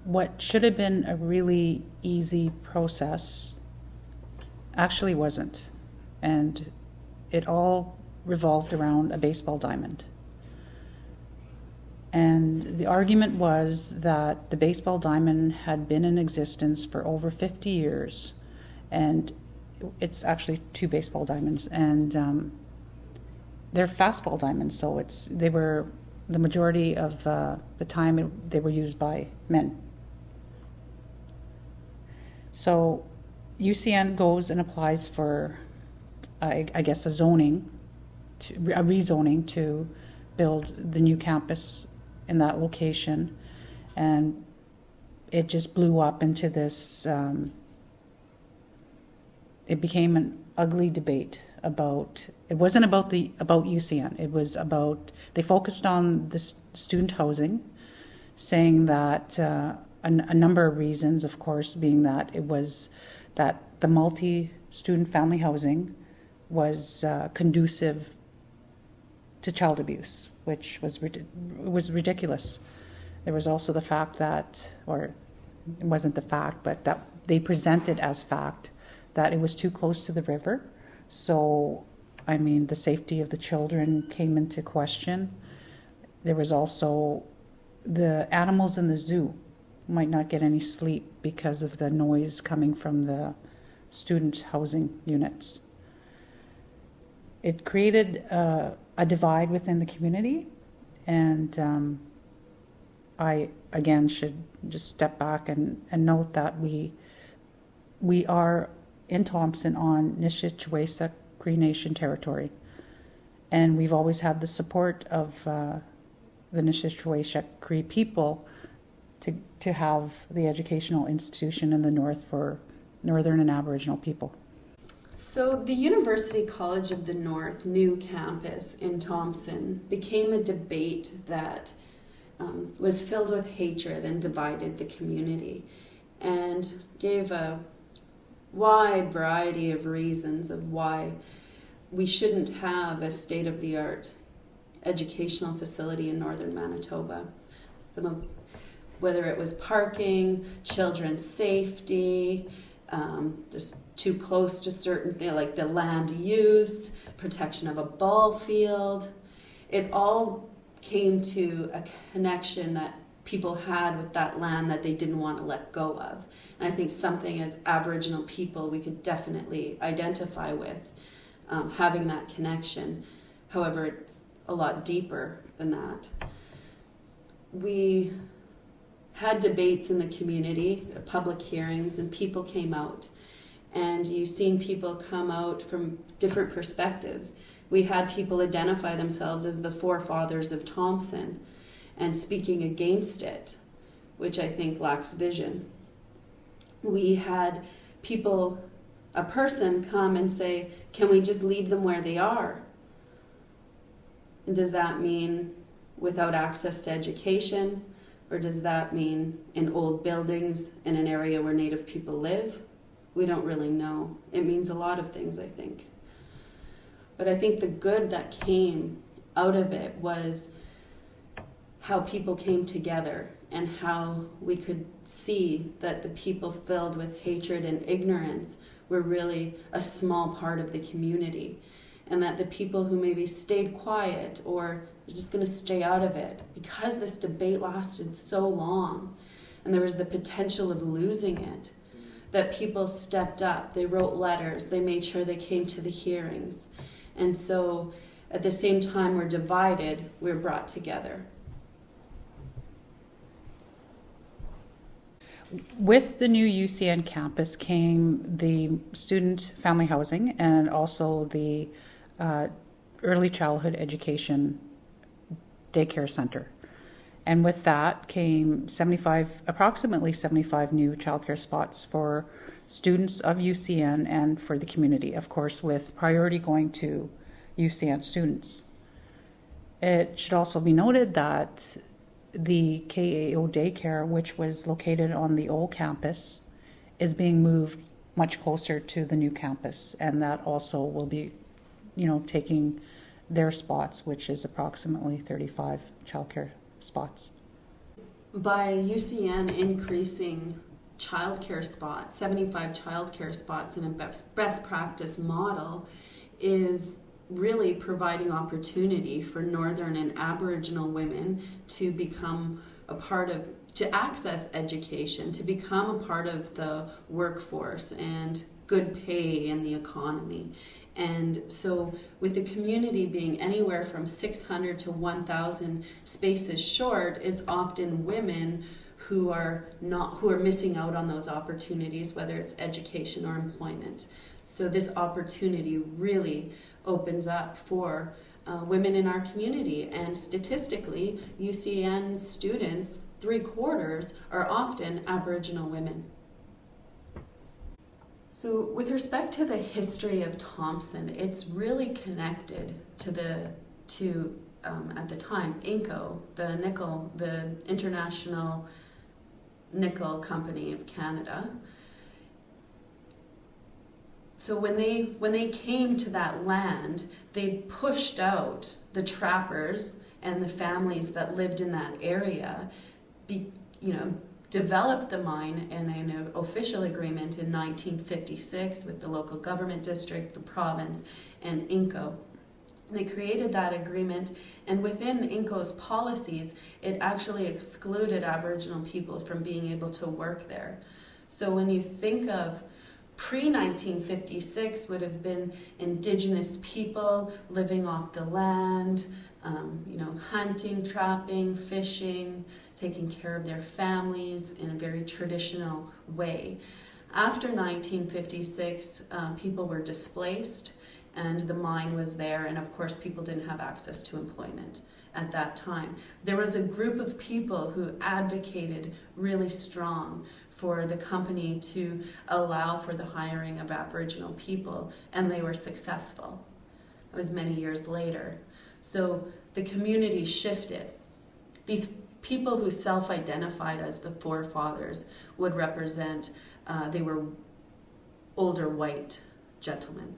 what should have been a really easy process actually wasn't. And it all revolved around a baseball diamond. And the argument was that the baseball diamond had been in existence for over 50 years. And it's actually 2 baseball diamonds. And they're fastball diamonds, so they were the majority of the time they were used by men. So UCN goes and applies for, I guess, a rezoning to build the new campus in that location, and it just blew up into this. It became an ugly debate about. It wasn't about UCN. It was about, they focused on the student housing, saying that a number of reasons, of course, being that it was that the multi-student family housing was conducive to child abuse, which was ridiculous. There was also the fact that, or it wasn't the fact, but that they presented as fact that it was too close to the river. So, I mean, the safety of the children came into question. There was also the animals in the zoo might not get any sleep because of the noise coming from the student housing units. It created a divide within the community, and I, again, should just step back and note that we are in Thompson on Nishnawaysak Cree Nation territory, and we've always had the support of the Nishnawaysak Cree people to have the educational institution in the north for Northern and Aboriginal people. So the University College of the North new campus in Thompson became a debate that was filled with hatred and divided the community, and gave a wide variety of reasons of why we shouldn't have a state-of-the-art educational facility in northern Manitoba. Whether it was parking, children's safety, just too close to certain things like the land use, protection of a ball field. It all came to a connection that people had with that land that they didn't want to let go of. And I think something as Aboriginal people we could definitely identify with, having that connection. However, it's a lot deeper than that. We had debates in the community, public hearings, and people came out. And you've seen people come out from different perspectives. We had people identify themselves as the forefathers of Thompson and speaking against it, which I think lacks vision. We had a person come and say, can we just leave them where they are? And does that mean without access to education? Or does that mean in old buildings in an area where Native people live? We don't really know. It means a lot of things, I think. But I think the good that came out of it was how people came together and how we could see that the people filled with hatred and ignorance were really a small part of the community, and that the people who maybe stayed quiet or were just going to stay out of it, because this debate lasted so long and there was the potential of losing it, that people stepped up, they wrote letters, they made sure they came to the hearings. And so at the same time we're divided, we're brought together. With the new UCN campus came the student family housing and also the early childhood education daycare center. And with that came approximately 75 new childcare spots for students of UCN and for the community, of course, with priority going to UCN students. It should also be noted that the KAO daycare, which was located on the old campus, is being moved much closer to the new campus, and that also will be, taking their spots, which is approximately 35 childcare spots. By UCN increasing childcare spots, 75 childcare spots in a best practice model, is really providing opportunity for Northern and Aboriginal women to become a part of, to access education, to become a part of the workforce and good pay in the economy. And so with the community being anywhere from 600 to 1,000 spaces short, it's often women who are missing out on those opportunities, whether it's education or employment. So this opportunity really opens up for women in our community. And statistically, UCN students, 3/4 are often Aboriginal women. So with respect to the history of Thompson, it's really connected to at the time, INCO, the International Nickel Company of Canada. So when they came to that land, they pushed out the trappers and the families that lived in that area, developed the mine in an official agreement in 1956 with the local government district, the province, and INCO. They created that agreement, and within INCO's policies, it actually excluded Aboriginal people from being able to work there. So when you think of pre-1956 would have been Indigenous people living off the land, hunting, trapping, fishing, taking care of their families in a very traditional way. After 1956, people were displaced and the mine was there, and of course people didn't have access to employment at that time. There was a group of people who advocated really strong for the company to allow for the hiring of Aboriginal people, and they were successful. It was many years later. So the community shifted. These people who self-identified as the forefathers would represent, they were older white gentlemen.